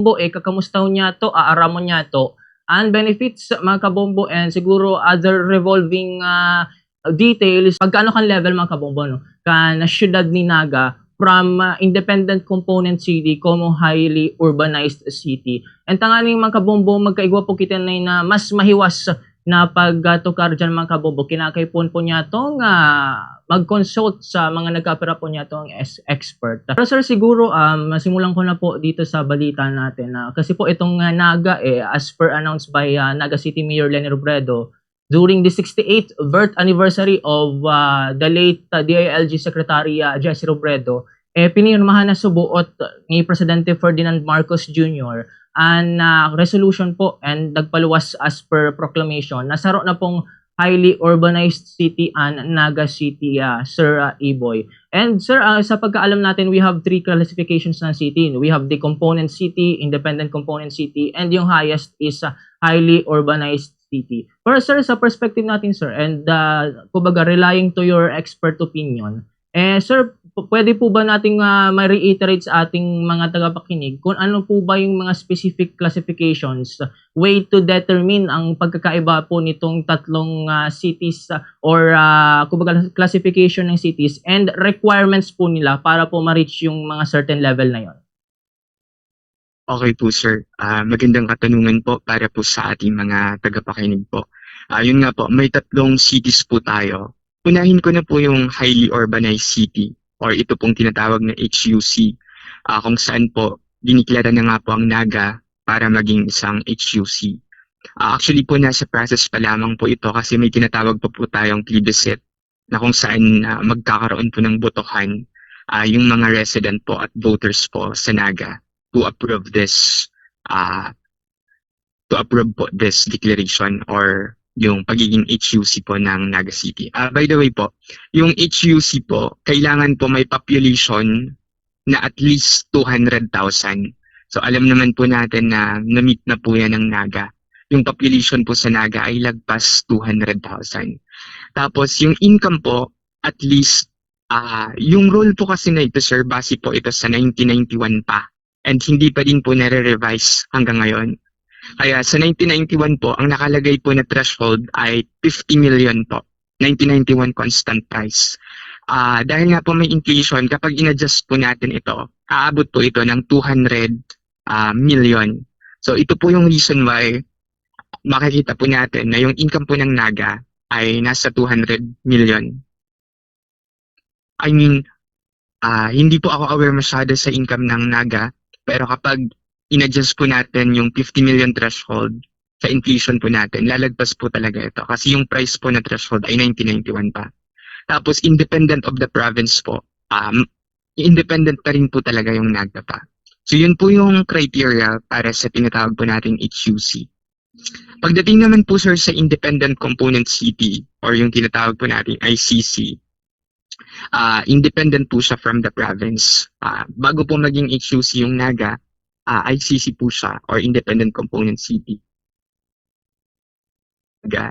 Kabombo, kakamustaw niya to, aaramon niya to. And benefits mga kabombo and siguro other revolving details, pagkaano kan level mga kabombo no, kan syudad ni Naga from independent component city como highly urbanized city. And tanganing mga kabombo, magkaigwa po kita na mas mahiwas na pagtukar dyan mga kabombo, kinakaipon po niya tong mag-consult sa mga nagkapira po niya tong expert. Pero sir, siguro masimulan ko na po dito sa balita natin. Kasi po itong Naga, as per announced by Naga City Mayor Leni Robredo, during the 68th birth anniversary of the late DILG Secretary Jesse Robredo, pinirmahan na subuot ni Presidente Ferdinand Marcos Jr. and resolution po and nagpaluwas as per proclamation. Nasaro na pong highly urbanized city and Naga City, Sir Iboy. And sir, sa pagkaalam natin, we have three classifications ng city. We have the component city, independent component city, and yung highest is highly urbanized city. Pero sir, sa perspective natin sir, and kumbaga relying to your expert opinion, sir, pwede po ba nating ma-reiterate sa ating mga tagapakinig kung ano po ba yung mga specific classifications, way to determine ang pagkakaiba po nitong tatlong cities or kumbaga classification ng cities and requirements po nila para po ma-reach yung mga certain level na yon? Okay po sir, magandang katanungan po para po sa ating mga tagapakinig po. Yun nga po, may tatlong cities po tayo. Unahin ko na po yung highly urbanized city or ito pong tinatawag na HUC, kung saan po diniklara na nga po ang Naga para maging isang HUC. Actually po nasa process pa lamang po ito kasi may tinatawag po tayong plebiscite na kung saan magkakaroon po ng botohan yung mga resident po at voters po sa Naga to approve this this declaration or yung pagiging HUC po ng Naga City. By the way po, yung HUC po, kailangan po may population na at least 200,000. So alam naman po natin na na-meet na po yan ng Naga. Yung population po sa Naga ay lagpas 200,000. Tapos yung income po, at least, yung rule po kasi na ito sir, base po ito sa 1991 pa. And hindi pa din po nare-revise hanggang ngayon. Kaya sa 1991 po, ang nakalagay po na threshold ay 50 million po. 1991 constant price. Dahil nga po may inflation, kapag in-adjust po natin ito, aabot po ito ng 200 million. So ito po yung reason why makikita po natin na yung income po ng Naga ay nasa 200 million. I mean, hindi po ako aware masyado sa income ng Naga, pero kapag in-adjust po natin yung 50 million threshold sa inflation po natin, lalagpas po talaga ito. Kasi yung price po na threshold ay 1991 pa. Tapos independent of the province po, independent pa rin po talaga yung Naga pa. So yun po yung criteria para sa tinatawag po nating HUC. Pagdating naman po sir sa independent component city or yung tinatawag po nating ICC, independent po siya from the province. Bago po maging HUC yung Naga, ICC po siya or independent component city.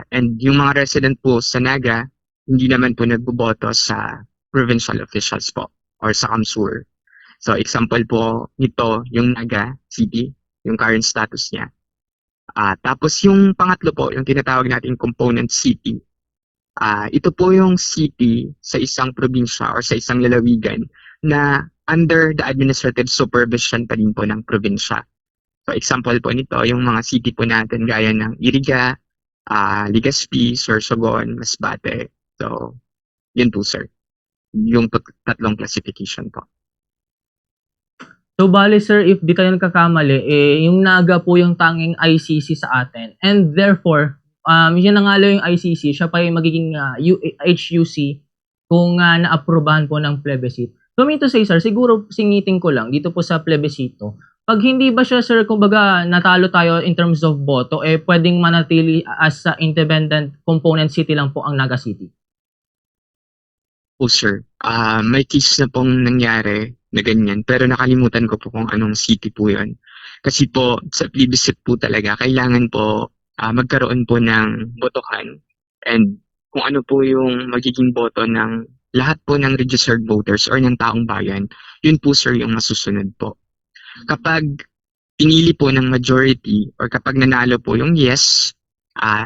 And yung mga resident po sa Naga, hindi naman po nagboboto sa provincial officials po or sa Kamsur. So example po nito yung Naga City, yung current status niya. Tapos yung pangatlo po, yung tinatawag nating component city. Ito po yung city sa isang probinsya or sa isang lalawigan na under the administrative supervision pa din po ng probinsya. So example po nito, yung mga city po natin gaya ng Iriga, Legazpi, Sorsogon, Masbate. So, yun po sir. Yung tatlong classification po. So bali sir, if di kayo nagkakamali, yung Naga po yung tanging ICC sa atin. And therefore, yun na nga lang yung ICC, siya pa yung magiging HUC kung na-aprobahan po ng plebiscite. So mean to say sir, siguro singitin ko lang dito po sa plebisito, pag hindi ba siya sir, kumbaga natalo tayo in terms of boto, pwedeng manatili as independent component city lang po ang Naga City? Po sir, may case na pong nangyari na ganyan, pero nakalimutan ko po kung anong city po yun. Kasi po sa plebiscite po talaga, kailangan po magkaroon po ng botohan and kung ano po yung magiging boto ng lahat po ng registered voters or ng taong bayan, yun po sir yung masusunod po. Kapag pinili po ng majority or kapag nanalo po yung yes,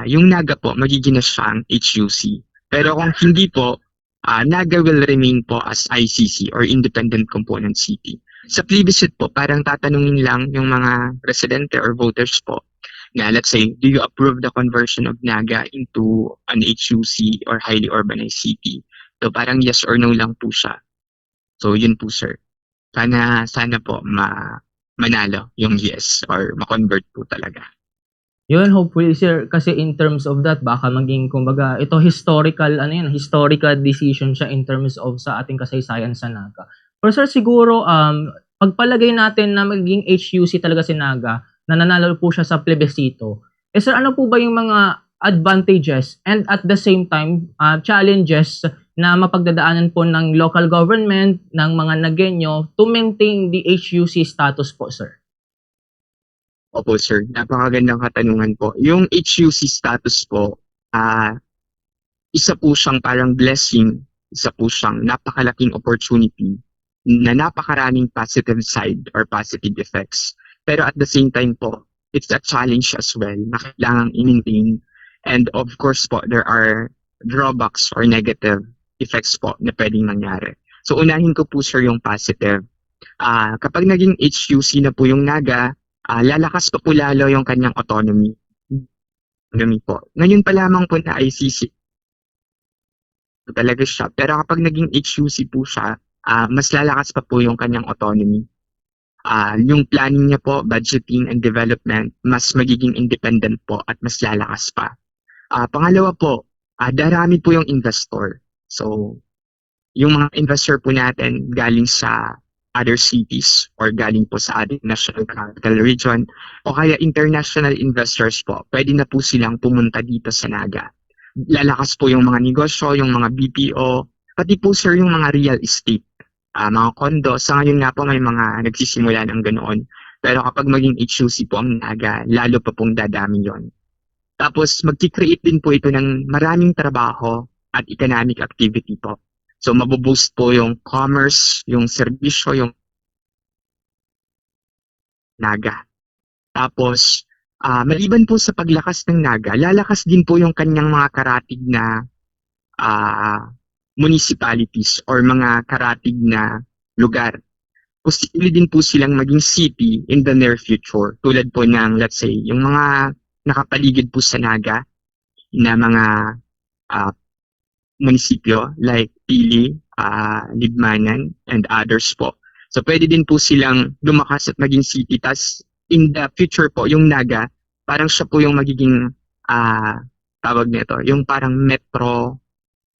yung Naga po magiging na siyang HUC. Pero kung hindi po, Naga will remain po as ICC or Independent Component City. Sa plebiscite po, parang tatanungin lang yung mga residente or voters po na let's say, do you approve the conversion of Naga into an HUC or highly urbanized city? So parang yes or no lang po siya. So yun po sir. Sana po manalo yung yes or ma-convert po talaga. Yun, hopefully sir, kasi in terms of that, baka maging, kumbaga, ito historical decision siya in terms of sa ating kasaysayan sa Naga. Pero sir, siguro, pagpalagay natin na magiging HUC talaga si Naga, na nanalo po siya sa plebiscito, sir, ano po ba yung mga advantages and at the same time, challenges na mapagdadaanan po ng local government, ng mga Nagueño to maintain the HUC status po, sir? Opo sir, napakagandang katanungan po. Yung HUC status po, isa po siyang parang blessing, isa po siyang napakalaking opportunity na napakaraming positive side or positive effects. Pero at the same time po, it's a challenge as well na kailangang i-maintain. And of course po, there are drawbacks or negative effects po na pwedeng mangyari. So unahin ko po sir yung positive. Kapag naging HUC na po yung Naga, lalakas pa po lalo yung kanyang autonomy. Po. Ngayon pa lamang po na ICC talaga siya. Pero kapag naging HUC po siya, mas lalakas pa po yung kanyang autonomy. Yung planning niya po, budgeting and development, mas magiging independent po at mas lalakas pa. Pangalawa po, darami po yung investor. So, yung mga investor po natin galing sa other cities or galing po sa ating national capital region o kaya international investors po, pwede na po silang pumunta dito sa Naga. Lalakas po yung mga negosyo, yung mga BPO, pati po sir yung mga real estate. Mga condo, sa ngayon nga po may mga nagsisimula ng ganoon. Pero kapag maging HUC po ang Naga, lalo pa pong dadami yon. Tapos mag-create din po ito ng maraming trabaho at economic activity po. So maboboost po yung commerce, yung serbisyo, yung Naga. Tapos maliban po sa paglakas ng Naga, lalakas din po yung kanyang mga karatig na municipalities or mga karatig na lugar. Posible din po silang maging city in the near future. Tulad po ng, let's say, yung mga nakapaligid po sa Naga na mga munisipyo like Pili, Libmanan, and others po. So pwede din po silang lumakas at maging city. Tas in the future po, yung Naga, parang siya po yung magiging tawag nito, yung parang metro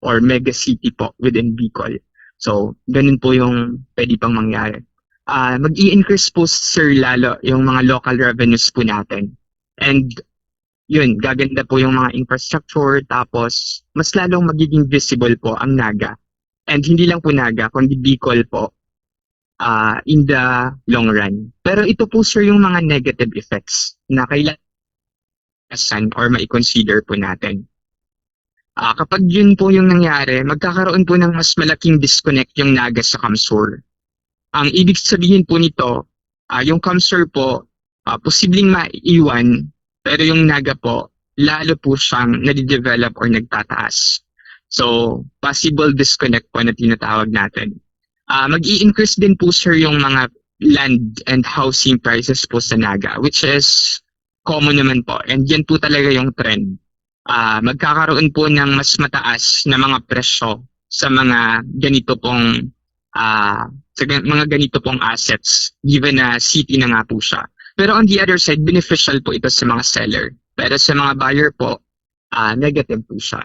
or mega city po within Bicol. So, ganun po yung pwede pang mangyari. Mag-i-increase po sir lalo yung mga local revenues po natin. And yun, gaganda po yung mga infrastructure, tapos mas lalong magiging visible po ang Naga. And hindi lang po Naga, kundi Bicol po in the long run. Pero ito po sir yung mga negative effects na kailangan or mai-consider po natin. Kapag yun po yung nangyari, magkakaroon po ng mas malaking disconnect yung Naga sa Kamsur. Ang ibig sabihin po nito, yung Kamsur po, posibleng maiiwan, pero yung Naga po, lalo po siyang nadidevelop or nagtataas. So, possible disconnect po na tinatawag natin. Mag-i-increase din po sir yung mga land and housing prices po sa Naga, which is common naman po. And yan po talaga yung trend. Magkakaroon po ng mas mataas na mga presyo sa mga ganito pong assets given na city na nga po siya. Pero on the other side, beneficial po ito sa mga seller. Pero sa mga buyer po, negative po siya.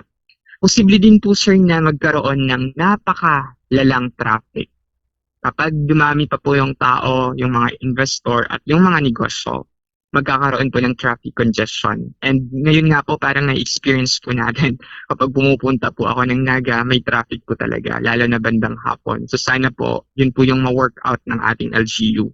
Posible din po sir na magkaroon ng napakalalang traffic. Kapag dumami pa po yung tao, yung mga investor at yung mga negosyo, magkakaroon po ng traffic congestion. And ngayon nga po parang na-experience po natin kapag pumupunta po ako ng Naga, may traffic po talaga, lalo na bandang hapon. So sana po, yun po yung ma-workout ng ating LGU.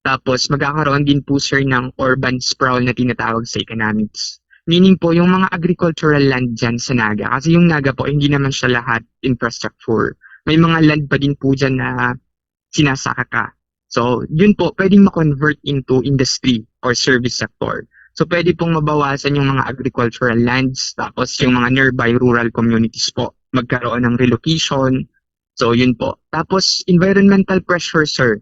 Tapos magkakaroon din po sir ng urban sprawl na tinatawag sa economics. Meaning po yung mga agricultural land dyan sa Naga. Kasi yung Naga po, hindi naman siya lahat infrastructure. May mga land pa din po dyan na sinasaka ka. So, yun po, pwedeng ma-convert into industry or service sector. So, pwede pong mabawasan yung mga agricultural lands, tapos yung mga nearby rural communities po, magkaroon ng relocation. So, yun po. Tapos, environmental pressure, sir.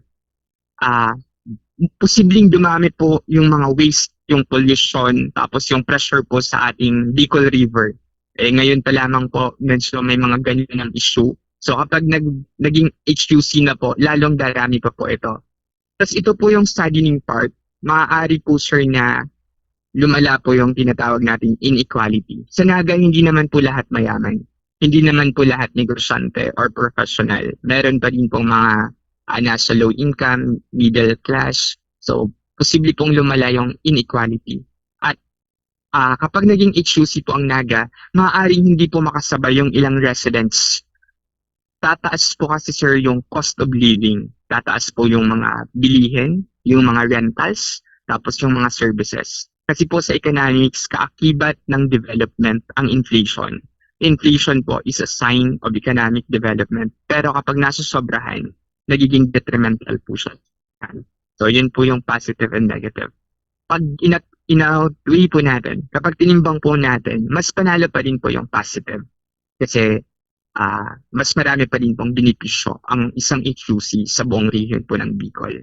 Posibleng dumami po yung mga waste, yung pollution, tapos yung pressure po sa ating Bicol River. Ngayon pa lamang po, medyo may mga ganyan ng issue. So kapag naging HUC na po, lalong darami pa po ito. Tapos ito po yung saddening part, maaari po sir na lumala po yung tinatawag nating inequality. Sa Naga, hindi naman po lahat mayaman. Hindi naman po lahat negosyante or professional. Meron pa rin pong mga nasa low income, middle class. So, posible pong lumala yung inequality. At kapag naging HUC po ang Naga, maaaring hindi po makasabay yung ilang residents. Tataas po kasi sir yung cost of living. Tataas po yung mga bilihin, yung mga rentals, tapos yung mga services. Kasi po sa economics, kaakibat ng development ang inflation. Inflation po is a sign of economic development. Pero kapag nasusobrahan, nagiging detrimental po siya. So, yun po yung positive and negative. Pag ina-weigh po natin, kapag tinimbang po natin, mas panalo pa rin po yung positive. Kasi mas marami pa rin pong benepisyo ang isang HUC sa buong region po ng Bicol.